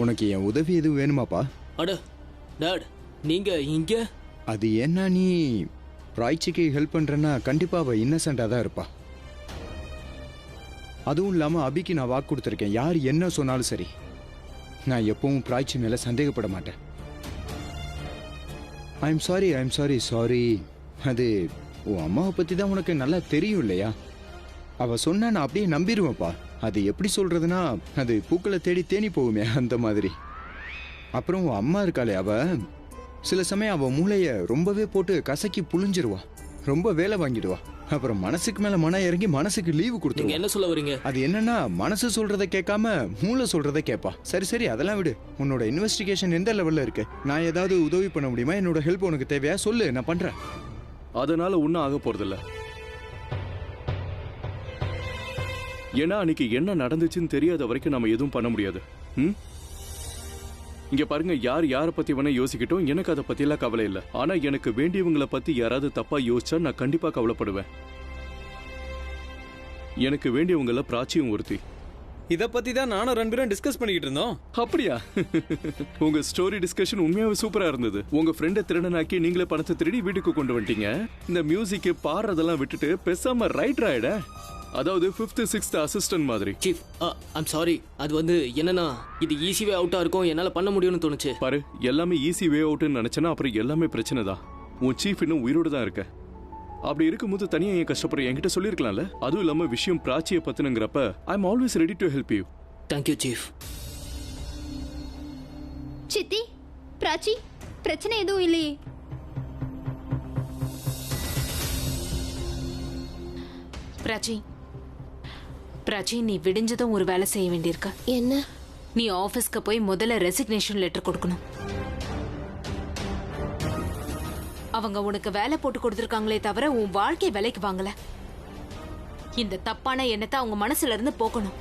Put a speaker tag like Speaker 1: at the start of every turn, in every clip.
Speaker 1: உனக்கு என் உதவி எதுவும் வேணுமாப்பா?
Speaker 2: அட டாட், நீங்க இங்க?
Speaker 1: அது என்ன, நீ பிராய்ச்சிக்கு ஹெல்ப் பண்றேன்னா கண்டிப்பா அவ இன்னசென்டா தான் இருப்பா. அதுவும் இல்லாம அபிக்கு நான் வாக்கு கொடுத்துருக்கேன், யார் என்ன சொன்னாலும் சரி நான் எப்பவும் பிராய்ச்சி மேல சந்தேகப்பட மாட்டேன். I'm sorry. அது உன் அம்மாவை பத்தி தான் உனக்கு நல்லா தெரியும் இல்லையா? அவ சொன்னா நான் அப்படியே நம்பிடுவேன்ப்பா. அது எப்படி சொல்றதுன்னா, அது பூக்களை தேடி தேனி போகுமே அந்த மாதிரி. அப்புறம் உன் அம்மா இருக்காளே, அவ சில சமயம் அவ மூளைய ரொம்பவே போட்டு கசக்கி புழிஞ்சிருவா, ரொம்ப வேலை வாங்கிடுவா. அப்புறம் மனசுக்கு மேல மனம் இறங்கி மனசுக்கு லீவு கொடுத்துருவா.
Speaker 2: என்ன சொல்ல வரீங்க?
Speaker 1: அது என்னன்னா, மனசு சொல்றதை கேட்காம மூளை சொல்றதை கேட்பா. சரி அதெல்லாம் விடு. உன்னோட இன்வெஸ்டிகேஷன் எந்த லெவல்ல இருக்கு? நான் ஏதாவது உதவி பண்ண முடியுமா? என்னோட ஹெல்ப் உனக்கு தேவையா? சொல்லு, நான் பண்றேன்.
Speaker 3: அதனால ஒன்னும் ஆக போறதில்ல. ஏன்னா அன்னைக்கு என்ன நடந்துச்சுன்னு தெரியாத வரைக்கும் நம்ம எதுவும் பண்ண முடியாது. இங்க பாருங்க, யாரை பத்தி வேணா யோசிக்கட்டும், எனக்கு அதை பத்தி எல்லாம் கவலை இல்லை. ஆனா எனக்கு வேண்டியவங்களை பத்தி யாராவது தப்பா யோசிச்சா நான் கண்டிப்பா கவலைப்படுவேன். எனக்கு வேண்டியவங்கள பிராச்சியும் ஒருத்தி.
Speaker 4: இத பத்தி தான் நானும் ரன்பீரும் டிஸ்கஸ் பண்ணிக்கிட்டு இருந்தோம்.
Speaker 3: அப்படியா? உங்க ஸ்டோரி டிஸ்கஷன் உண்மையாவே சூப்பரா இருந்தது. உங்க ஃப்ரெண்டை திருடனாக்கி நீங்களே பணத்தை திருடி வீட்டுக்கு கொண்டு வந்துட்டீங்க. இந்த மியூசிக் பாடுறதெல்லாம் விட்டுட்டு பேசாம ரைட்டர் ஆயிட, அதாவது 5th 6th அசிஸ்டன்ட் மாதிரி.
Speaker 2: Chief, I'm sorry. அது வந்து என்னன்னா, இது ஈஸி வே அவுட்டா இருக்கும், என்னால பண்ண முடியும்னு தோணுச்சு.
Speaker 3: பாரு, எல்லாமே ஈஸி வே அவுட்னு நினைச்சேன்னா அப்புறம் எல்லாமே பிரச்சனை தான். உன் சீஃப் இன்னும் உயிரோடு தான் இருக்க. அப்படி இருக்கும்போது தனியா ஏன் கஷ்டப்படுற? என்கிட்ட சொல்லிருக்கலாம்ல. அதுவும் இல்லாம விஷயம் பிராச்சியை பத்தினங்கிறப்ப I am always ready to help you.
Speaker 2: Thank you chief.
Speaker 5: சித்தி, பிராச்சி, பிரச்சனை எதுவும் இல்லையே?
Speaker 6: பிராச்சி, நீ விடிஞ்சதும் ஒரு வேலை செய்ய வேண்டியிருக்க.
Speaker 5: என்ன?
Speaker 6: நீ ஆபீஸ்க்கு போய் முதல்ல ரெசிக்னேஷன் லெட்டர் கொடுக்கணும். அவங்க உனக்கு வேலை போட்டு கொடுத்திருக்காங்களே தவிர உன் வாழ்க்கை விலைக்கு வாங்கல. இந்த தப்பான எண்ணத்தை அவங்க மனசுல இருந்து போக்கணும்.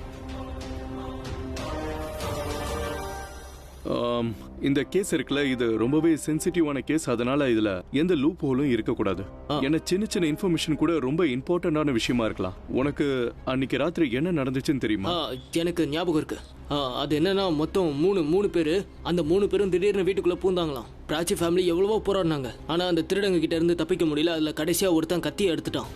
Speaker 3: இந்த கேஸ் இருக்குல்ல, இது ரொம்பவே சென்சிட்டிவான கேஸ். அதனால இதுல எந்த லூப் ஹோலும் இருக்கக்கூடாது. ஏன்னா சின்ன இன்ஃபர்மேஷன் கூட ரொம்ப இம்பார்ட்டன்டான விஷயமா இருக்கலாம். உனக்கு அன்னைக்கு ராத்திரி என்ன நடந்துச்சுன்னு தெரியுமா?
Speaker 2: எனக்கு ஞாபகம் இருக்கு. அது என்னன்னா, மொத்தம் மூணு பேரு. அந்த 3 பேரும் திடீர்னு வீட்டுக்குள்ள பூந்தாங்களாம். பிராச்சி ஃபேமிலி எவ்வளவோ போராடினாங்க. ஆனா அந்த திருடங்க கிட்ட இருந்து தப்பிக்க முடியல. அதுல கடைசியா ஒருத்தன் கத்தியை எடுத்துட்டான்.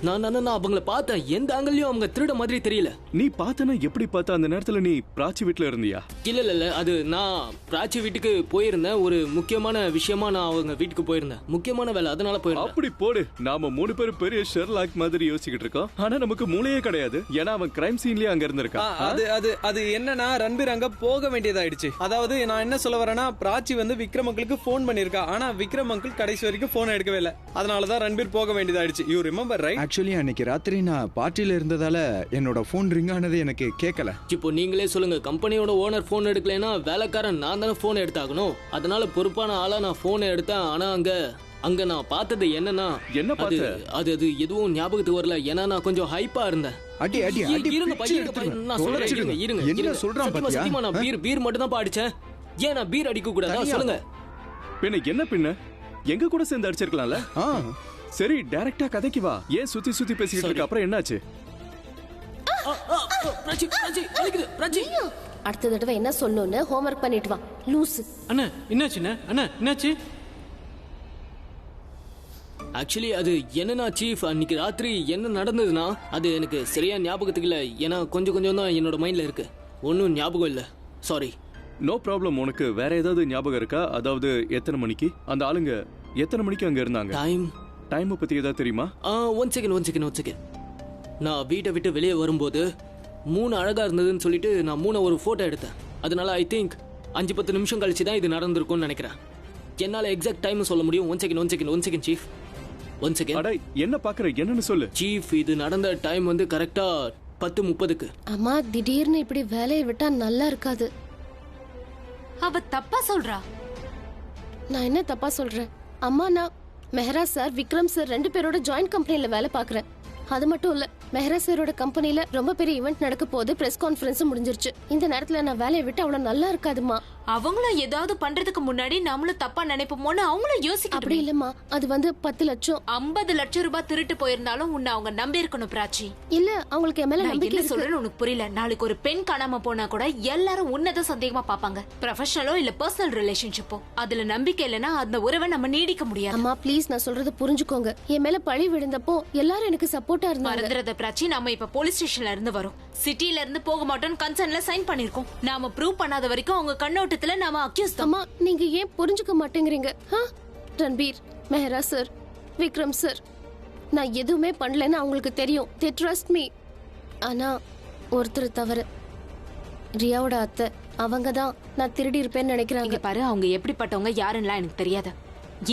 Speaker 2: நான் அவங்கள பார்த்தேன். எந்த ஆங்கிலையும் அவங்க திருட மாதிரி தெரியல.
Speaker 3: நீ பார்த்தனா எப்படி பார்த்த? அந்த நேரத்துல நீ பிராச்சி வீட்டுல இருந்தியா?
Speaker 2: இல்ல, அது நான் பிராச்சி வீட்டுக்கு போயிருந்தேன். ஒரு முக்கியமான விஷயமா நான் அவங்க வீட்டுக்கு போயிருந்தேன். முக்கியமான வேலை, அதனால போயிருந்தேன்.
Speaker 3: அப்படி போடு. நாம 3 பேரும் பெரிய ஷெர்லாக் மாதிரி யோசிக்கிட்டு இருக்கோம். ஆனா நமக்கு மூளையே கிடையாது. ஏன்னா அவன் கிரைம் சீன்லயே அங்க இருந்திருக்கான்.
Speaker 4: அது என்னன்னா, ரன்பீர் அங்க போக வேண்டியதாயிடுச்சு. அதாவது நான் என்ன சொல்ல வரேன்னா, பிராச்சி வந்து விக்ரம் அங்கிளுக்கு போன் பண்ணிருக்கா. ஆனா விக்ரம் அங்கிள் கடைசி வரைக்கும் போன் எடுக்கவே இல்லை. அதனாலதான் ரன்பீர் போக வேண்டியதாயிடுச்சு. You remember right?
Speaker 1: ஆக்சுவலி அன்னைக்கு ராத்திரி நான் பார்ட்டியில இருந்ததால என்னோட போன் ரிங் ஆனது எனக்கு கேட்கல.
Speaker 2: இப்போ நீங்களே சொல்லுங்க, கம்பெனியோட ஓனர் போன் எடுக்கலைன்னா வேலைக்காரன் நான் தானே போன் எடுத்தாகணும். அதனால பொறுப்பான ஆளா நான் போனை எடுத்தேன். ஆனா அங்க நான் பார்த்தது என்னன்னா,
Speaker 3: என்ன பார்த்த?
Speaker 2: அது எதுவும் ஞாபகத்துக்கு வரல. ஏன்னா நான் கொஞ்சம் ஹைப்பா இருந்தேன். நான் பீர் மட்டும் தான் அடிச்சேன். ஏன் நான் பீர் அடிக்க கூடாதா? சொல்லுங்க.
Speaker 3: என்ன பின்ன எங்க கூட சேர்ந்து அடிச்சிருக்கலாம்ல? சரி, டைரக்டா கதைக்கு வா. ஏன் சுத்தி பேசிக்கிட்டு இருக்க? அப்புறம் என்னாச்சு?
Speaker 5: அடுத்த தடவை என்ன சொல்லணும்னு ஹோம்வொர்க் பண்ணிட்டு வா, லூசு.
Speaker 4: அண்ணா என்னாச்சு?
Speaker 2: ஆக்சுவலி அது என்னன்னா சீஃப், அன்னைக்கு ராத்திரி என்ன நடந்ததுன்னா, அது எனக்கு சரியா ஞாபகத்துக்கு இல்ல. ஏன்னா கொஞ்சம் தான் என்னோட மைண்ட்ல இருக்கு. ஒன்னும் ஞாபகம் இல்ல. சாரி.
Speaker 3: No problem. உனக்கு வேற ஏதாவது ஞாபகம் இருக்கா? அதாவது எத்தனை மணிக்கு அந்த ஆளுங்க எத்தனை மணிக்கு அங்க இருந்தாங்க? டைம் பத்தி ஏதாவது தெரியுமா?
Speaker 2: One second. நான் வீட்டை விட்டு வெளியே வரும்போது 3 அழகா இருந்ததுன்னு சொல்லிட்டு நான் 3 ஒரு போட்டோ எடுத்தேன். அதனால ஐ திங்க் 5-10 நிமிஷம் கழிச்சு தான் இது நடந்திருக்கும்னு நினைக்கிறேன். என்னால எக்ஸாக்ட் டைம் சொல்ல முடியும். One second chief. One second.
Speaker 3: என்ன பாக்குற? என்னன்னு சொல்லு
Speaker 2: சீஃப். இது நடந்த டைம் வந்து கரெக்டா 10:30.
Speaker 5: அம்மா, திடீர்னு இப்படி வேலையை விட்டா நல்லா இருக்காது.
Speaker 6: அவ தப்பா சொல்றா.
Speaker 5: நான் என்ன தப்பா சொல்றேன்? அம்மா, நான் மெஹரா சார், விக்ரம் சார் 2 பேரோட ஜாயிண்ட் கம்பெனில வேலை பாக்குறேன்.
Speaker 7: அது மட்டும் இல்ல, மெஹரா சாரோட கம்பெனில ரொம்ப பெரிய ஈவென்ட் நடக்க போகுது. பிரஸ் கான்ஃபரன்ஸ் முடிஞ்சிருச்சு. இந்த நேரத்துல நான் வேலையை விட்டு அவ்வளவு நல்லா இருக்காதுமா.
Speaker 6: அவங்களும் ஏதாவது பண்றதுக்கு முன்னாடி நம்மளும் தப்பா நினைப்போமோன்னு அவங்களும் யோசிக்க
Speaker 7: அப்படி இல்லம்மா, அது வந்து 10 லட்சம்.
Speaker 6: 50 லட்சம் ரூபாய் திருட்டு போயிருந்தாலும் உன்னை அவங்க நம்பி இருக்கணும் பிராச்சி.
Speaker 7: இல்ல, அவங்களுக்கு என் மேல
Speaker 6: நான்
Speaker 7: நம்பிக்கை
Speaker 6: என்ன
Speaker 7: இருக்கு.
Speaker 6: சொல்றேன்னு உனக்கு புரியல. நாளைக்கு ஒரு பெண் காணாம போனா கூட எல்லாரும் உன்னதான் சந்தேகமா பாப்பாங்க. ப்ரொஃபஷனலோ இல்ல பர்சனல் ரிலேஷன்ஷிப்போ அதுல நம்பிக்கை இல்லைன்னா அந்த உறவை நம்ம நீடிக்க முடியாது.
Speaker 7: அம்மா ப்ளீஸ், நான் சொல்றது புரிஞ்சுக்கோங்க. என் மேல பழி விழுந்தப்போ எல்லாரும் எனக்கு சப்போர்ட்டா இருந்தாங்க.
Speaker 6: மறந்துறத பிராச்சி, நாம இப்ப போலீஸ் ஸ்டேஷன்ல இருந்து வரோம். சிட்டில இருந்து போக மாட்டோம்னு கன்சர்ன்ல சைன் பண்ணிருக்கோம். நாம ப்ரூவ் பண்ணாத வரைக்கும் அவங்க கண்ணோட்டத்துல நாம அக்யூஸ் தான்.
Speaker 7: அம்மா, நீங்க ஏன் புரிஞ்சுக்க மாட்டேங்கிறீங்க? ரன்பீர், மெஹரா சார், விக்ரம் சார், நான் எதுவுமே பண்ணலன்னு அவங்களுக்கு தெரியும். they trust me. ஆனா ஒருத்தர் தவிர, ரியாவோட அத்தை, அவங்க தான் நான் திருடி இருப்பேன்னு நினைக்கிறாங்க.
Speaker 6: இங்க பாரு, அவங்க எப்படிப்பட்டவங்க யாருன்னு எனக்கு தெரியாது.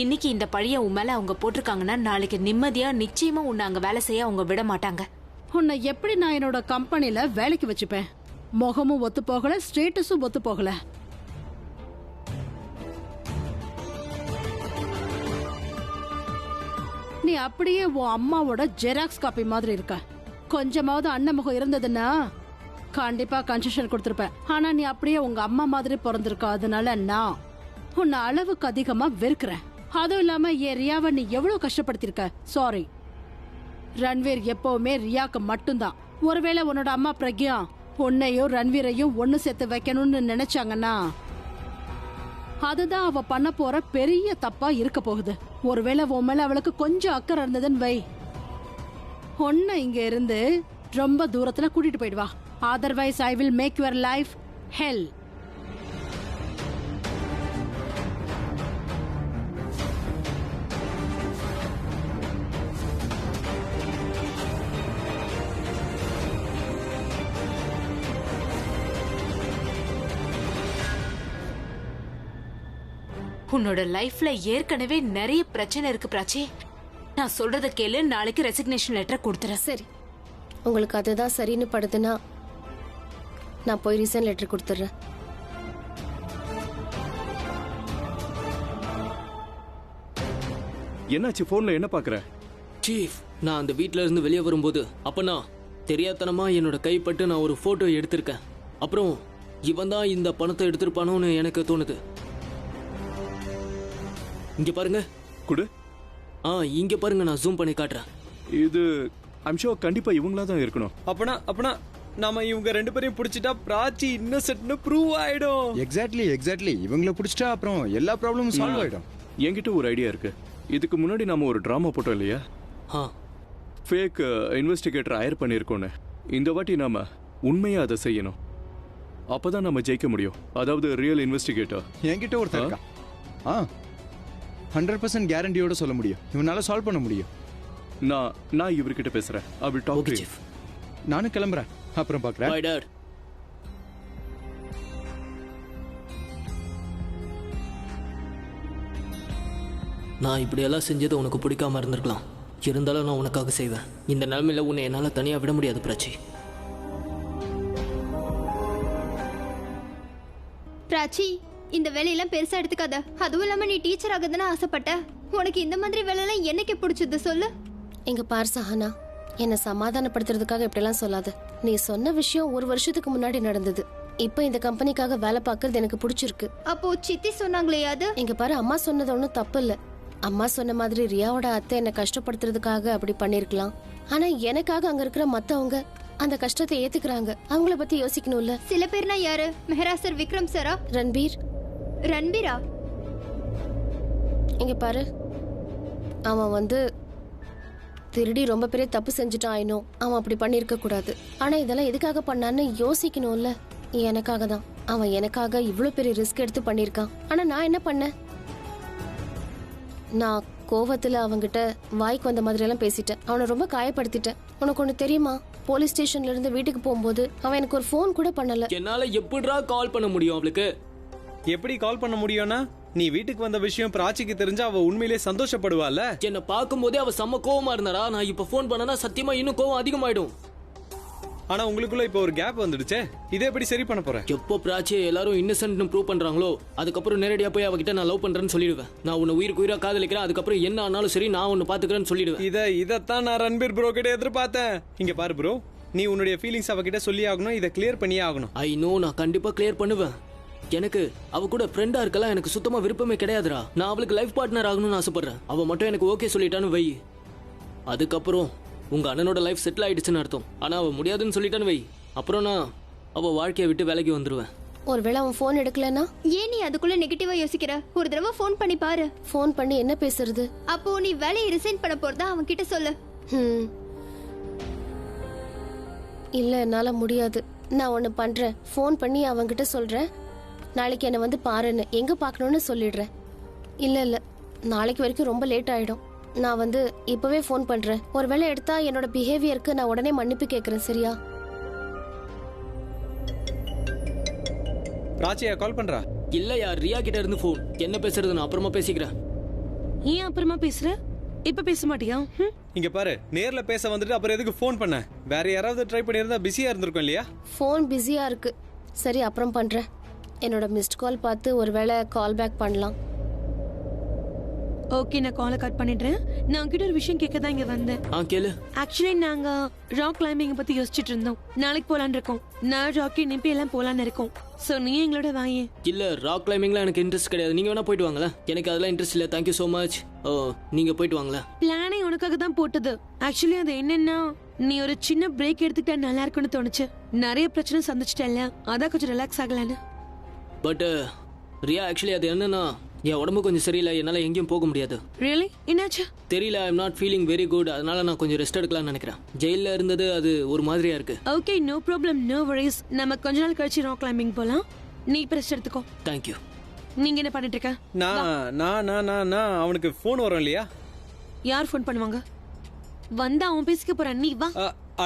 Speaker 6: இன்னைக்கு இந்த பழிய உன் மேல அவங்க போட்டிருக்காங்கன்னா நாளைக்கு நிம்மதியா நிச்சயமா உன்னை அங்க வேலை செய்ய அவங்க விட மாட்டாங்க.
Speaker 8: உன்னை எப்படி நான் என்னோட கம்பெனில வேலைக்கு வச்சுப்பேன்? முகமும் ஒத்து போகல, ஸ்டேட்டஸும் ஒத்து போகல. நீ அப்படியே உன் அம்மாவோட ஜெராக்ஸ் காப்பி மாதிரி இருக்க. கொஞ்சமாவது அண்ணன் முகம் இருந்ததுன்னா கண்டிப்பா கன்செஷன் கொடுத்துருப்பேன். ஆனா நீ அப்படியே உங்க அம்மா மாதிரி பிறந்திருக்க. அதனால நான் உன்னை அளவுக்கு அதிகமா வெறுக்கிறேன். அதுவும் இல்லாம என் ரியாவை நீ எவ்வளவு கஷ்டப்படுத்திருக்க. சாரி. ரன்வீர் எப்பவுமே ரியாக்கு மட்டும்தான். ஒருவேளை உன்னோட அம்மா பிரக்யா உன்னையும் ரன்வீரையும் ஒண்ணு சேர்த்து வைக்கணும்னு நினைச்சாங்கன்னா அதுதான் அவ பண்ண போற பெரிய தப்பா இருக்க போகுது. ஒருவேளை உன் மேல அவளுக்கு கொஞ்சம் அக்கறை இருந்ததுன்னு வை, உன்னை இங்க இருந்து ரொம்ப தூரத்துல கூட்டிட்டு போயிடுவா. Otherwise I will make your life hell.
Speaker 6: உன்னோட லைஃப்ல ஏற்கனவே நிறைய பிரச்சனை இருக்கு பிராச்சி. நான் சொல்றத கேளு, நாளைக்கு ரெசிக்னேஷன் லெட்டர் கொடுத்துறேன்.
Speaker 7: சரி, உங்களுக்கு அதுதான் சரின்னு படுதுன்னா நான் போய் ரிசைன் லெட்டர் கொடுத்துட்றேன்.
Speaker 3: என்னாச்சு? போன்ல என்ன பாக்குற?
Speaker 2: சீஃப், நான் அந்த வீட்ல இருந்து வெளியே வரும்போது அப்பனா தெரியாதனமா என்னோட கைப்பட்டு நான் ஒரு போட்டோ எடுத்திருக்கேன். அப்புறம் இவன் தான் இந்த பணத்தை எடுத்திருப்பானோன்னு எனக்கு தோணுது. இங்க பாருங்க.
Speaker 3: குடு.
Speaker 2: இங்க பாருங்க, நான் ஜூம் பண்ணி காட்டுறேன்.
Speaker 3: இது ஐம் ஷூர் கண்டிப்பா இவங்களா தான் இருக்கணும்.
Speaker 4: அப்பனா நாம இவங்க 2 பேரையும் பிடிச்சிட்டா பிராச்சி இன்னசென்ட்னு ப்ரூவ் ஆயிடும்.
Speaker 1: எக்ஸாக்ட்லி. இவங்கள பிடிச்சிட்டா அப்புறம் எல்லா ப்ராப்ளமும் சால்வ் ஆயிடும்.
Speaker 3: என்கிட்ட ஒரு ஐடியா இருக்கு. இதுக்கு முன்னாடி நாம ஒரு டிராமா போட்டோம் இல்லையா? ஃபேக் இன்வெஸ்டிகேட்டர் ஹையர் பண்ணியிருக்கோன்னு. இந்த வாட்டி நாம உண்மையா அதை செய்யணும். அப்பதான் நம்ம ஜெயிக்க முடியும். அதாவது ரியல் இன்வெஸ்டிகேட்டர்.
Speaker 1: என்கிட்ட ஒருத்தர் இருக்கா. 100% கேரண்டியோட சொல்ல முடியும். இவனால சால்வ் பண்ண முடியும்.
Speaker 3: நான் இவர்கிட்ட பேசுறேன். I will talk to you.
Speaker 1: நானும் கிளம்புறேன், அப்புறம் பார்க்கறேன்.
Speaker 2: பை டாட். நான் இப்படியெல்லாம் செஞ்சது உனக்கு பிடிக்காம இருந்திருக்கலாம். இருந்தாலும் நான் உனக்காக செய்வேன். இந்த நிலைமையில உன்னை என்னால் தனியாக விட முடியாது பிராச்சி.
Speaker 5: பிராச்சி, இந்த வேலையெல்லாம் பெருசா எடுத்துக்காத. அதுவும் இல்லாம நீ டீச்சர் ஆகதானே ஆசைப்பட்ட. உனக்கு இந்த மாதிரி வேலையெல்லாம் என்னைக்கு பிடிச்சது சொல்லு.
Speaker 7: எங்க பார் சஹானா, என்னை சமாதானப்படுத்துறதுக்காக இப்படிலாம் சொல்லாத. நீ சொன்ன விஷயம் 1 வருஷத்துக்கு முன்னாடி நடந்தது. இப்ப இந்த கம்பெனிக்காக வேலை பார்க்கறது எனக்கு பிடிச்சிருக்கு.
Speaker 5: அப்போ சித்தி சொன்னாங்களே அது?
Speaker 7: எங்க பாரு, அம்மா சொன்னது ஒன்றும் தப்பு இல்ல. அம்மா சொன்ன மாதிரி ரியாவோட அத்தை என்னை கஷ்டப்படுத்துறதுக்காக அப்படி பண்ணிருக்கலாம். ஆனா எனக்காக அங்க இருக்கிற மத்தவங்க அந்த கஷ்டத்தை ஏத்துக்கிறாங்க. அவங்கள பத்தி யோசிக்கணும்ல.
Speaker 5: சில பேர்னா யாரு? மெஹரா சார், விக்ரம் சாரா? ரன்பீரா?
Speaker 7: இங்க பாரு, அவன் வந்து திருடி ரொம்ப பெரிய தப்பு செஞ்சுட்டான். ஆயினும் அவன் அப்படி பண்ணிருக்க கூடாது. ஆனா இதெல்லாம் எதுக்காக பண்ணான்னு யோசிக்கணும்ல. எனக்காக தான். அவன் எனக்காக இவ்வளவு பெரிய ரிஸ்க் எடுத்து பண்ணிருக்கான். ஆனா நான் என்ன பண்ணேன்? நான் கோவத்துல அவங்கிட்ட வாய்க்கு வந்த மாதிரி எல்லாம் பேசிட்டேன். அவனை ரொம்ப காயப்படுத்திட்டேன். உனக்கு ஒண்ணு தெரியுமா? போலீஸ் ஸ்டேஷன்ல இருந்து வீட்டுக்கு போகும்போது அவன் எனக்கு ஒரு போன் கூட பண்ணல.
Speaker 2: என்னால எப்படிடா கால் பண்ண முடியும் அவளுக்கு?
Speaker 4: எப்படி கால் பண்ண முடியும்னா, நீ வீட்டுக்கு வந்த விஷயம் பிராச்சிக்கு தெரிஞ்சா அவ உண்மையிலே சந்தோஷப்படுவாள்ல.
Speaker 2: என்ன பார்க்கும்போதே அவ செம்ம கோவமா இருந்தாரா. நான் இப்ப போன் பண்ணனா சத்தியமா இன்னும் கோவம் அதிகமாயிடும்.
Speaker 4: ஆனா உங்களுக்குள்ள இப்போ ஒரு கேப் வந்துடுச்சே, இதை எப்படி சரி பண்ண போறேன்?
Speaker 2: எப்போ பிராச்சியை எல்லாரும் இன்னசென்ட்னு ப்ரூவ் பண்றாங்களோ அதுக்கப்புறம் நேரடியா போய் அவகிட்ட நான் லவ் பண்றேன்னு சொல்லிடுவேன். நான் உன்னை உயிருக்கு உயிரா காதலிக்கிறேன், அதுக்கப்புறம் என்ன ஆனாலும் சரி நான் உன்னை பாத்துக்கிறேன்னு சொல்லிடுவேன்.
Speaker 4: இதைத்தான் நான் ரன்பீர் ப்ரோ கிட்ட எதிர்பார்த்தேன். இங்க பாரு ப்ரோ, நீ உன்னுடைய ஃபீலிங்ஸ் அவகிட்ட சொல்லி ஆகணும், இதை கிளியர் பண்ணியே ஆகணும்.
Speaker 2: ஐ நோ, நான் கண்டிப்பா கிளியர் பண்ணுவேன். எனக்கு அவ கூட ஃப்ரெண்டா இருக்கலாம் எனக்கு சுத்தமா விருப்பமே கிடையாதுடா. நான் அவளுக்கு லைஃப் பார்ட்னர் ஆகணும்னு ஆசைப்படுறேன். அவ மட்டும் எனக்கு ஓகே சொல்லிட்டான்னு வை, அதுக்கப்புறம் உங்க அண்ணனோட லைஃப் செட்டில் ஆயிடுச்சுன்னு அர்த்தம். ஆனா அவ முடியாதுன்னு சொல்லிட்டான்னு வை, அப்புறம் நான் அவ வாழ்க்கையை விட்டு விலகி வந்துருவேன்.
Speaker 7: ஒருவேளை அவன் ஃபோன் எடுக்கலனா?
Speaker 5: ஏன் நீ அதுக்குள்ள நெகட்டிவா யோசிக்கிற? ஒரு தடவை ஃபோன் பண்ணி பாரு.
Speaker 7: ஃபோன் பண்ணி என்ன பேசுறது?
Speaker 5: அப்போ நீ வேலையை ரிசைன் பண்ண போறதா அவன் கிட்ட சொல்லு.
Speaker 7: இல்ல, என்னால முடியாது. நான் ஒன்னு பண்றேன், ஃபோன் பண்ணி அவன்கிட்ட சொல்றேன், நாளைக்கு என்னை வந்து பாருன்னு, எங்க பார்க்கணும்னு சொல்லிடுறேன். இல்ல நாளைக்கு வரைக்கும் ரொம்ப லேட் ஆயிடும். நான் வந்து இப்பவே ஃபோன் பண்றேன். ஒருவேளை எடுத்தா என்னோட பிஹேவியருக்கு நான் உடனே மன்னிப்பு கேட்கறேன், சரியா?
Speaker 4: ராச்சியா கால் பண்றா?
Speaker 2: இல்லையா, ரியா கிட்ட இருந்து ஃபோன். என்ன பேசுறது, நான் அப்புறமா பேசிக்கிறேன்.
Speaker 9: ஏன் அப்புறமா பேசுற? இப்ப பேச மாட்டியா?
Speaker 4: இங்க பாரு, நேர்ல பேச வந்துட்டு அப்புறம் எதுக்கு ஃபோன் பண்ண? வேற யாராவது ட்ரை பண்ணியிருந்தா பிஸியா இருந்திருக்கும் இல்லையா?
Speaker 7: ஃபோன் பிஸியா இருக்கு. சரி, அப்புறம் பண்றேன். என்னோட மிஸ்ட் கால் பார்த்து ஒருவேளை கால் பேக் பண்ணலாம்.
Speaker 9: ஓகே, நான் காலை கட் பண்ணிடுறேன். நான் உங்ககிட்ட ஒரு விஷயம் கேட்க தான் இங்க வந்தேன்.
Speaker 2: கேளு.
Speaker 9: ஆக்சுவலி நாங்க ராக் கிளைம்பிங் பத்தி யோசிச்சுட்டு இருந்தோம். நாளைக்கு போலான்னு இருக்கோம். நான் ராக்கி நிப்பி எல்லாம் போலான்னு இருக்கோம். சோ நீ எங்களோட வாயே.
Speaker 2: இல்ல, ராக் கிளைம்பிங்ல எனக்கு இன்ட்ரெஸ்ட் கிடையாது. நீங்க வேணா போயிட்டு வாங்களேன். எனக்கு அதெல்லாம் இன்ட்ரெஸ்ட் இல்ல. Thank you so much. நீங்க போயிட்டு வாங்களேன்.
Speaker 9: பிளானே உனக்காக தான் போட்டது. ஆக்சுவலி அது என்னன்னா, நீ ஒரு சின்ன பிரேக் எடுத்துக்கிட்டா நல்லா இருக்கும்னு தோணுச்சு. நிறைய பிரச்சனை சந்திச்சிட்டல, அதான் கொஞ்சம் ரிலாக்ஸ் ஆகலான்னு.
Speaker 2: பட் ரியா, ஆக்சுவலி அது என்னன்னா, என் உடம்பு கொஞ்சம் சரியில்லை, என்னால எங்கேயும் போக முடியாது.
Speaker 9: ரியலி? என்னாச்சு?
Speaker 2: தெரியல, I am not feeling very good. அதனால நான் கொஞ்சம் ரெஸ்ட் எடுக்கலாம்னு நினைக்கிறேன். ஜெயில இருந்தது அது ஒரு மாதிரியா இருக்கு.
Speaker 9: Okay, no problem, no worries. நம்ம கொஞ்ச நாள் கழிச்சு ராக் கிளைம்பிங் போலாம். நீ இப்ப ரெஸ்ட் எடுத்துக்கோ.
Speaker 2: தேங்க்யூ.
Speaker 9: நீங்க என்ன பண்ணிட்டு இருக்க?
Speaker 4: நான் அவனுக்கு ஃபோன் வரும் இல்லையா?
Speaker 9: யார் ஃபோன் பண்ணுவாங்க? வந்தா அவன் பேசிக்க போறான், நீ வா.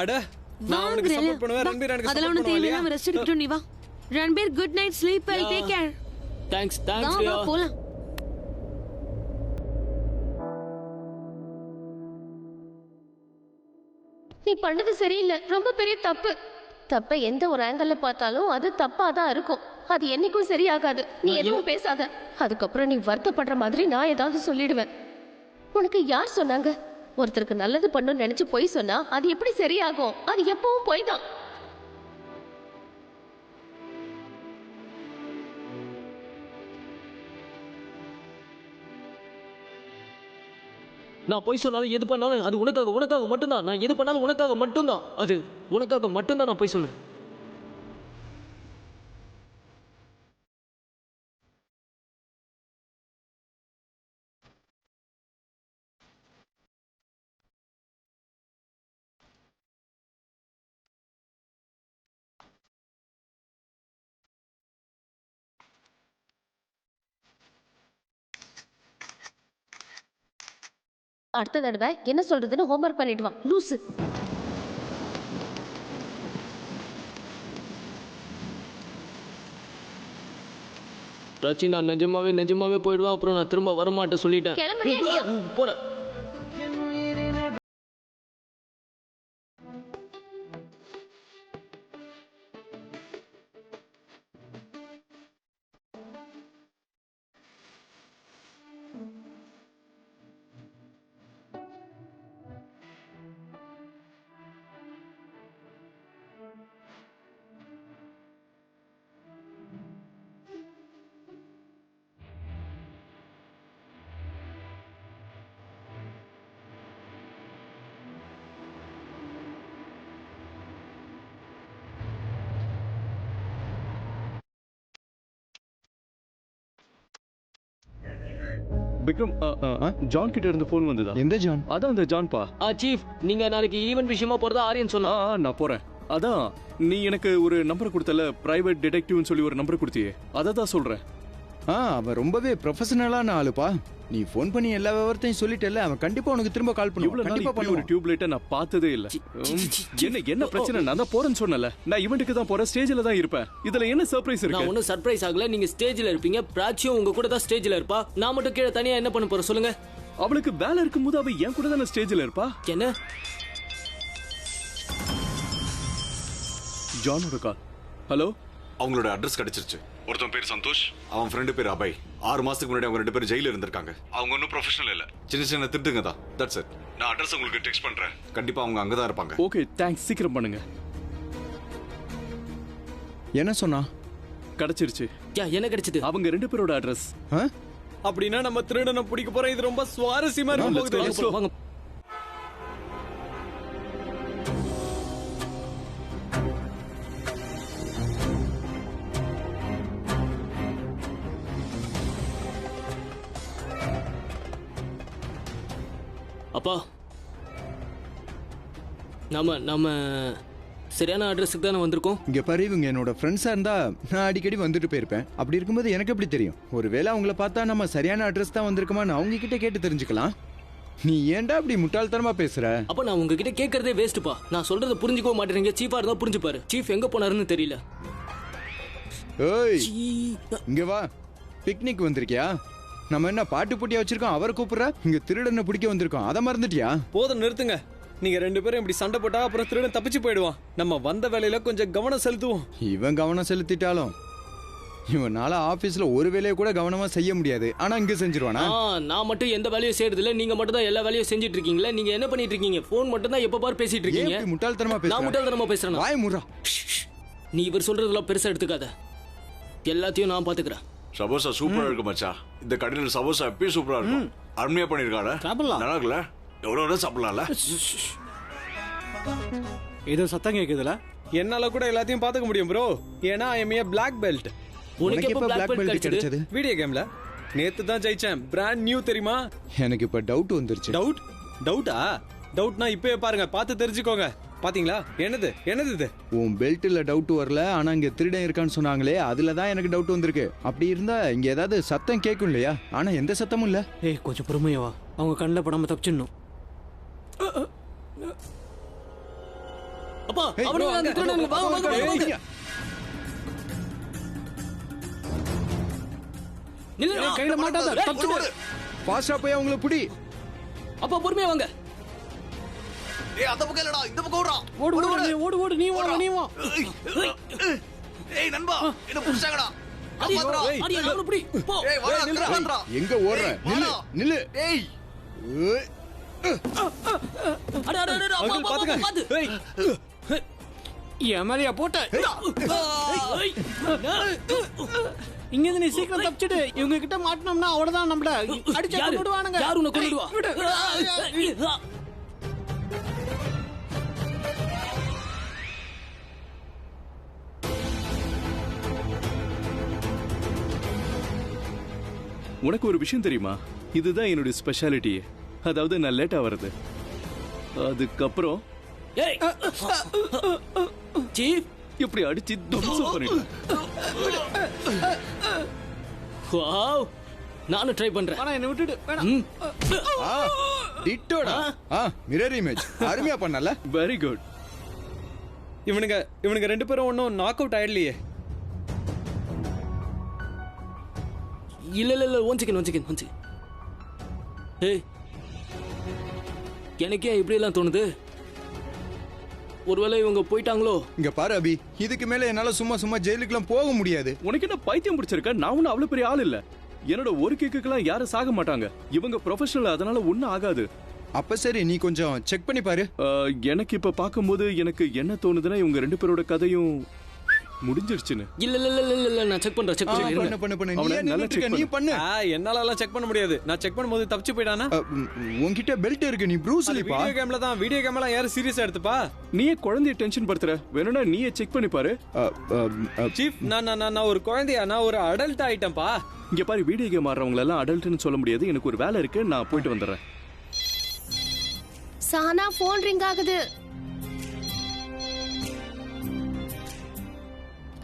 Speaker 4: அட, நான் அவனுக்கு சப்போர்ட் பண்ணுவேன். ரன்பீர் எனக்கு
Speaker 9: அதெல்லாம்
Speaker 4: சப்போர்ட்
Speaker 9: உனக்கு
Speaker 4: பண்ணுவான்
Speaker 9: தேவையில்லை. ரெஸ்ட் எடுக்கட்டும், நீ வா. Ranbir, good night, sleep well, take care.
Speaker 2: Thanks Riya.
Speaker 9: போலாம்.
Speaker 7: நீ பண்ணது சரியில்லை, ரொம்ப பெரிய தப்பு. தப்ப எந்த ஒரு ஆங்கிள் பார்த்தாலும் அது தப்பா தான் இருக்கும். அது என்னைக்கும் சரியாகாது. நீ எதுவும் பேசாத. அதுக்கப்புறம் நீ வருத்தப்படுற மாதிரி நான் ஏதாவது சொல்லிடுவேன். உனக்கு யார் சொன்னாங்க? ஒருத்தருக்கு நல்லது பண்ணணும்னு நினைச்சு பொய் சொன்னா அது எப்படி சரியாகும்? அது எப்பவும் பொய் தான்.
Speaker 2: நான் போய் சொன்னாலும் எது பண்ணாலும் அது உனக்காக மட்டும்தான். நான் எது பண்ணாலும் உனக்காக மட்டும்தான். அது உனக்காக மட்டும்தான் நான் போய் சொன்னேன்.
Speaker 7: அடுத்த தடவை என்ன சொல்றதுன்னு ஹோம்ஒர்க் பண்ணிடுவான், லூசு.
Speaker 2: ராச்சி, நான் நிஜமாவே போயிடுவேன். அப்புறம் நான் திரும்ப வரமாட்டேன் சொல்லிட்டேன்.
Speaker 7: கிளம்புறியா இல்லையா?
Speaker 2: போறேன்.
Speaker 3: விக்ரம், ஜான் கிட்ட இருந்து போன் வந்ததா?
Speaker 1: எந்த ஜான்?
Speaker 3: அதான் அந்த ஜான்பா.
Speaker 2: சீஃப், நீங்க நாளைக்கு ஈவென்ட் விஷயமா போறதா ஆரியன் சொன்னா.
Speaker 3: நான் போறேன். அதான் நீ எனக்கு ஒரு நம்பர் கொடுத்தல, பிரைவேட் டிடெக்டிவ்னு சொல்லி ஒரு நம்பர் கொடுத்தியே, அதை தான் சொல்றேன்.
Speaker 1: அவன் ரொம்பவே ப்ரொஃபஷனலான ஆளுப்பா. நீ ஃபோன் பண்ணி எல்லா விவரத்தையும் சொல்லிட்டல, அவன் கண்டிப்பா உனக்கு திரும்ப கால் பண்ணுவான். கண்டிப்பா
Speaker 3: ஒரு
Speaker 1: பண்ணுவான்.
Speaker 3: டியூப் லைட்டை நான் பார்த்ததே இல்ல. என்ன பிரச்சனை? நான் தான் போறேன்னு சொன்னல. நான் ஈவென்ட்டுக்கு தான் போறேன், ஸ்டேஜ்ல தான் இருப்பேன். இதுல என்ன சர்ப்ரைஸ் இருக்கு?
Speaker 2: நான் ஒன்னும் சர்ப்ரைஸ் ஆகல. நீங்க ஸ்டேஜ்ல இருப்பீங்க, பிராச்சியும் உங்க கூட தான் ஸ்டேஜ்ல இருப்பா. நான் மட்டும் கீழே தனியா என்ன பண்ண போறேன் சொல்லுங்க?
Speaker 3: அவளுக்கு வேலை இருக்கும்போது அவ என் கூட தானே ஸ்டேஜ்ல இருப்பா.
Speaker 2: என்ன?
Speaker 3: ஜானோட கால். ஹலோ,
Speaker 10: அவங்களோட அட்ரஸ் கிடைச்சிருச்சு. ஒருத்தன் பேர் சந்தோஷ், அவன் ஃப்ரெண்டு பேர் அபய். 6 மாசத்துக்கு முன்னாடி அவங்க 2 பேரும் ஜெயில இருந்திருக்காங்க. அவங்க ஒன்றும் ப்ரொஃபஷனல் இல்ல, சின்ன சின்ன திருட்டுங்க தான். That's it. நான் அட்ரஸ் உங்களுக்கு டெக்ஸ்ட் பண்றேன். கண்டிப்பா அவங்க அங்கதான் இருப்பாங்க.
Speaker 3: ஓகே தேங்க்ஸ், சீக்கிரம் பண்ணுங்க.
Speaker 1: என்ன சொன்னா?
Speaker 3: கிடைச்சிருச்சு.
Speaker 2: என்ன கிடைச்சது?
Speaker 3: அவங்க 2 பேரோட அட்ரஸ்.
Speaker 4: அப்படின்னா நம்ம திருடனை பிடிக்க போறோம். இது ரொம்ப சுவாரஸ்யமா இருக்கும் போகுது.
Speaker 2: வாங்க. அப்பா, நம்ம சரியான அட்ரஸுக்கு தானே வந்திருக்கோம்.
Speaker 1: இங்க பாரு, இவங்க என்னோட ஃப்ரெண்ட்ஸா இருந்தா நான் அடிக்கடி வந்துட்டு போயிருப்பேன். அப்படி இருக்கும்போது எனக்கு எப்படி தெரியும்? ஒருவேளை அவங்கள பார்த்தா நம்ம சரியான அட்ரஸ் தான் வந்திருக்கோமான்னு அவங்க கிட்ட கேட்டு தெரிஞ்சுக்கலாம். நீ ஏன்டா அப்படி முட்டாள்தனமா பேசுற?
Speaker 2: அப்ப நான் உங்ககிட்ட கேட்கறதே வேஸ்ட்பா. நான் சொல்றத புரிஞ்சுக்கோ மாட்டேறீங்க. சீஃபா இருந்தா புரிஞ்சுப்பாரு. சீஃப் எங்க போனாருன்னு தெரியல.
Speaker 1: ஏய், இங்க வா. பிக்னிக் வந்திருக்கியா? நம்ம என்ன பாட்டு போட்டியா வச்சிருக்கோம்? அவரை கூப்பிடுற? இங்க திருடனை பிடிக்க வந்திருக்கோம், அதை மறந்துட்டியா?
Speaker 4: போதும், நிறுத்துங்க. நீங்க 2 பேரும் இப்படி சண்டை போட்டா அப்புறம் திருடன் தப்பிச்சு போயிடுவான். நம்ம வந்த வேலையில கொஞ்சம் கவனம் செலுத்துவோம்.
Speaker 1: இவன் கவனம் செலுத்திட்டாலும் இவனால ஆபீஸ்ல ஒரு வேலையை கூட கவனமா செய்ய முடியாது. ஆனா இங்க செஞ்சிருவானா?
Speaker 2: நான் மட்டும் எந்த வேலையும் செய்யறது இல்ல. நீங்க மட்டும் தான் எல்லா வேலையும் செஞ்சிட்டு இருக்கீங்களா? நீங்க என்ன பண்ணிட்டு இருக்கீங்க? போன் மட்டும் தான் எப்ப பாரு பேசிட்டு இருக்கீங்க.
Speaker 1: முட்டாள்தனமா பேசுற.
Speaker 2: நான் முட்டாள்தனமா பேசுறேன்?
Speaker 1: வாய் மூடுடா.
Speaker 2: நீ இவர் சொல்றதெல்லாம் பெருசா எடுத்துக்காத. எல்லாத்தையும் நான் பாத்துக்கிறேன்.
Speaker 10: சமோசா சூப்பரா இருக்கு மச்சான். இந்த கடையில சமோசா எப்பயும் சூப்பரா இருக்கும். அருமையா பண்ணிருக்காங்க. நல்லா இருக்குல்ல? எவ்வளவு சாப்பிடலாம்ல?
Speaker 4: ஏதோ சத்தம் கேக்குதுல? என்னால கூட எல்லாத்தையும் பாத்துக்க முடியும் ப்ரோ. ஏன்னா I am a black belt.
Speaker 2: உனக்கு எப்ப பிளாக் பெல்ட் கிடைச்சது?
Speaker 4: வீடியோ கேம்ல நேத்து தான் ஜெயிச்சேன். பிராண்ட் நியூ தெரியுமா?
Speaker 1: எனக்கு இப்ப டவுட் வந்துருச்சு.
Speaker 4: டவுட்டா? டவுட்னா இப்பவே பாருங்க, பார்த்து தெரிஞ்சுக்கோங்க. பாத்தீங்களா? என்னது இது?
Speaker 1: உன் பெல்ட்ல டவுட் வரல, ஆனா இங்க திருடன் இருக்கான்னு சொன்னாங்களே, அதுலதான் எனக்கு டவுட் வந்திருக்கு. அப்படி இருந்தா இங்க ஏதாவது சத்தம் கேட்கும் இல்லையா? ஆனா எந்த சத்தமும் இல்ல.
Speaker 2: ஏய், கொஞ்சம் பொறுமையா வா. அவங்க கண்ணில் படாம தப்பிச்சிடணும். அப்பா, அவனுங்க அந்த திருடனுங்க. வாங்க. நில்லுடா.
Speaker 1: கையில மாட்டாத. தப்பிச்சு ஃபாஸ்டா போய் அவங்கள புடி.
Speaker 2: அப்பா பொறுமையா வாங்க.
Speaker 10: ஏய், அந்த பக்கம் இல்லடா, இந்த பக்கம் ஓடுறா.
Speaker 2: ஓடு. நீ வா.
Speaker 10: ஏய் நண்பா, என்ன புடிச்சாங்கடா?
Speaker 2: அடி அவன புடி. போ.
Speaker 10: ஏய் வாடா, நில்றா.
Speaker 1: எங்க ஓடுற? நில்லு.
Speaker 10: ஏய்.
Speaker 2: அட பாத்து. ஏய். ஏமாரியா போட்ட. இங்க இருந்து நீ சீக்கிரம் தப்பிச்சிடு. இவங்க கிட்ட மாட்டணும்னா அவ்வளவுதான். நம்மள அடிச்சு கொன்னுடுவானுங்க. யார் உன்னை கொன்னுடுவா?
Speaker 3: உனக்கு ஒரு விஷயம் தெரியுமா? இதுதான் என்னுடைய ஸ்பெஷாலிட்டி. அதாவது நான் லேட்டா வர்றது. அதுக்கப்புறம்
Speaker 2: சீஃப்
Speaker 3: இப்படி அடிச்சு தும்சம் பண்ணிட்டேன்.
Speaker 2: வாவ், நானும் ட்ரை பண்றேன். ஆனா என்ன விட்டுடு. வேணாம்.
Speaker 1: டிட்டோடா. மிரர் இமேஜ் அருமையா பண்ணல.
Speaker 3: Very good.
Speaker 4: இவனுங்க 2 பேரும் ஒன்னும் நாக் அவுட் ஆயிடலையே.
Speaker 2: இல்ல ஒன் செகண்ட். ஏய், எனக்கே இப்படி எல்லாம் தோணுது. ஒருவேளை இவங்க போயிட்டாங்களோ?
Speaker 1: இங்க பாரு அபி, இதுக்கு மேல என்னால சும்மா ஜெயிலுக்குலாம் போக முடியாது.
Speaker 3: உனக்கு என்ன பைத்தியம் பிடிச்சிருக்க? நான் ஒன்னும் அவ்வளவு பெரிய ஆள் இல்ல. என்னோட ஒரு கேக்குக்கெல்லாம் யாரும் சாக மாட்டாங்க. இவங்க ப்ரொஃபஷனல், அதனால ஒன்னும் ஆகாது.
Speaker 1: அப்ப சரி, நீ கொஞ்சம் செக் பண்ணி பாரு.
Speaker 3: எனக்கு இப்ப பாக்கும்போது எனக்கு என்ன தோணுதுன்னா, இவங்க 2 பேரோட கதையும் முடிஞ்சிருச்சுன்னு.
Speaker 2: இல்ல நான் செக் பண்றேன்.
Speaker 1: நீ பண்ணு.
Speaker 4: என்னால எல்லாம் செக் பண்ண முடியாது. நான் செக் பண்ணும்போது தப்பிச்சு போயிடானா?
Speaker 1: உன்கிட்ட பெல்ட் இருக்கு, நீ ப்ரூஸ் லீ பா.
Speaker 4: வீடியோ கேம்ல யாரும் சீரியஸா எடுத்துப்பா.
Speaker 3: நீயே குழந்தைய டென்ஷன் படுத்துற. வேணும்னா நீயே செக் பண்ணி பாரு.
Speaker 4: சீஃப், நான் ஒரு குழந்தையா? நான் ஒரு அடல்ட் ஆயிட்டேன்பா.
Speaker 3: இங்க பாரு, வீடியோ கேம் ஆடுறவங்க எல்லாம் அடல்ட்னு சொல்ல முடியாது. எனக்கு ஒரு வேலை இருக்கு, நான் போயிட்டு வந்துடுறேன்.
Speaker 7: சானா, போன் ரிங் ஆகுது.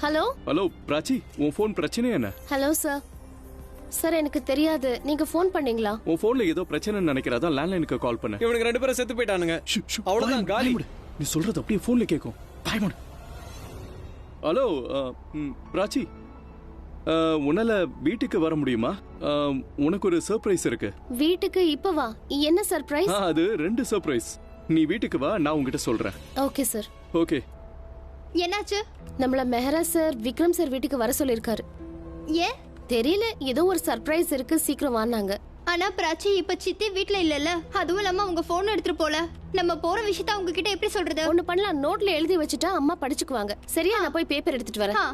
Speaker 3: ஹலோ பிராச்சி, உன் போன் பிரச்சனை என்ன?
Speaker 7: ஹலோ சார், எனக்கு தெரியாது. நீங்க போன் பண்ணீங்களா?
Speaker 3: உன் போன்ல ஏதோ பிரச்சனை நினைக்கிறதா லேண்ட்லைனுக்கு கால் பண்ண.
Speaker 4: இவனுக்கு 2 பேரும் செத்து போயிட்டானுங்க. அவ்வளவுதான், காலி.
Speaker 3: நீ சொல்றது அப்படியே போன்ல கேட்கும். ஹலோ பிராச்சி, உன்னால வீட்டுக்கு வர முடியுமா? உனக்கு ஒரு சர்ப்ரைஸ் இருக்கு.
Speaker 7: வீட்டுக்கு இப்ப வா? என்ன சர்ப்ரைஸ்?
Speaker 3: அது 2 சர்ப்ரைஸ். நீ வீட்டுக்கு வா, நான் உன்கிட்ட சொல்றேன்.
Speaker 7: Okay sir.
Speaker 3: ஓகே.
Speaker 5: என்னாச்சு?
Speaker 7: நம்மள மெஹரா சார் விக்ரம் சார் வீட்டுக்கு வர சொல்லிருக்காரு.
Speaker 5: ஏன்
Speaker 7: தெரியல, ஏதோ ஒரு சர்ப்ரைஸ் இருக்கு, சீக்கிரம் வானாங்க.
Speaker 5: ஆனா பிராச்சி இப்ப சித்தி வீட்ல இல்லல்ல, அதுவும் இல்லாம உங்க போன் எடுத்துட்டு போல. நம்ம போற விஷயத்த அவங்க கிட்ட எப்படி சொல்றது?
Speaker 7: ஒண்ணு பண்ணலாம், நோட்ல எழுதி வச்சுட்டா அம்மா படிச்சுக்குவாங்க. சரியா, நான் போய் பேப்பர் எடுத்துட்டு வரேன்.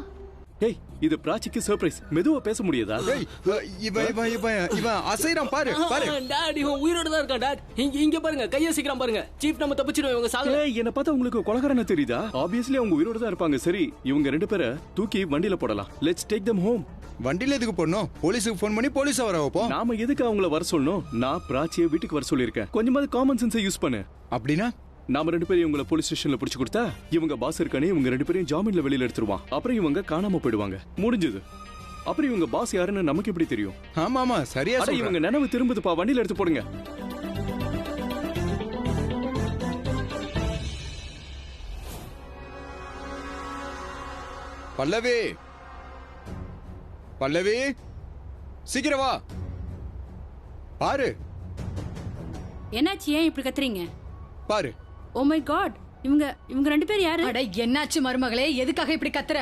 Speaker 3: ஏய் இது பிராச்சிக்கு சர்ப்ரைஸ். மெதுவா பேச முடியாதா?
Speaker 1: ஏய், இவன் அசைறான் பாரு பாரு.
Speaker 2: டாட் இவன் உயிரோட தான் இருக்கான் டாட். இங்க பாருங்க, கைய சீக்கிரம் பாருங்க. சீஃப் நம்ம தப்பிச்சிடுவோம், இவங்க சாகல.
Speaker 3: ஏய் என்ன பார்த்தா உங்களுக்கு கொலகாரன தெரியுதா? ஆப்வியஸ்லி அவங்க உயிரோட தான் இருப்பாங்க. சரி இவங்க ரெண்டு பேரை தூக்கி வண்டியில போடலாம். Let's take them home.
Speaker 1: வண்டியில எதுக்கு போடணும்? போலீஸுக்கு ஃபோன் பண்ணி போலீஸ வர வைப்போம்.
Speaker 3: நாம எதுக்கு அவங்கள வர சொல்லணும்? நான் பிராச்சியை வீட்டுக்கு வர சொல்லியிருக்கேன். கொஞ்சமாவது காமன் சென்ஸை யூஸ் பண்ணு.
Speaker 1: அப்படின்னா
Speaker 3: நாம ரெண்டு பேரும் இவங்கள போலீஸ் ஸ்டேஷன்ல பிடிச்சு கொடுத்தா இவங்க பாஸ் இருக்கானே இவங்க ரெண்டு பேரையும் ஜாமீன்ல வெளியில எடுத்துருவான். அப்புறம் இவங்க காணாம போயிடுவாங்க. முடிஞ்சது. அப்புறம் இவங்க பாஸ் யாருன்னு நமக்கு எப்படி தெரியும்?
Speaker 1: ஆமா ஆமா சரியா
Speaker 3: அட
Speaker 1: சொல்ற.
Speaker 3: இவங்க நினைவு திரும்புதுப்பா. வண்டியில எடுத்து போடுங்க.
Speaker 1: பல்லவி பல்லவி சீக்கிரம் வா. பாரு
Speaker 11: என்னாச்சு? ஏன் இப்படி கத்துறீங்க?
Speaker 1: பாரு.
Speaker 11: ஓ மை காட், இவங்க ரெண்டு பேரும் யாரு?
Speaker 12: அட என்னாச்சு மருமகளே, எதுக்காக இப்படி கத்துற?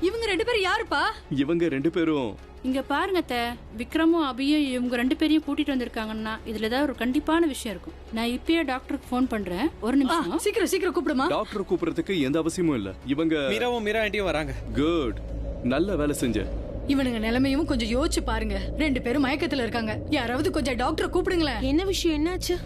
Speaker 12: இவங்க ரெண்டு பேரும் யாருப்பா?
Speaker 3: இவங்க ரெண்டு பேரும்
Speaker 11: இங்க பாருங்க அத்தை, விக்ரமும் அபியும் இவங்க ரெண்டு பேரையும் கூட்டிட்டு வந்திருக்காங்கன்னா இதுல ஏதாவது ஒரு கண்டிப்பான விஷயம் இருக்கும். நான் இப்பயே டாக்டருக்கு ஃபோன் பண்றேன். ஒரு நிமிஷம்.
Speaker 12: சீக்கிரம் சீக்கிரம் கூப்பிடுமா.
Speaker 3: டாக்டர் கூப்பிடுறதுக்கு எந்த அவசியமும் இல்ல. இவங்க
Speaker 4: மீராவும் மீரா ஆண்டியும் வராங்க.
Speaker 3: குட், நல்ல வேலை செஞ்ச.
Speaker 12: இவனுங்க நிலைமையும் கொஞ்சம் யோசிச்சு பாருங்க. ரெண்டு பேரும் மயக்கத்துல இருக்காங்க. யாராவது கொஞ்சம் டாக்டர் கூப்பிடுங்களேன்.
Speaker 9: என்ன விஷயம், என்னாச்சு?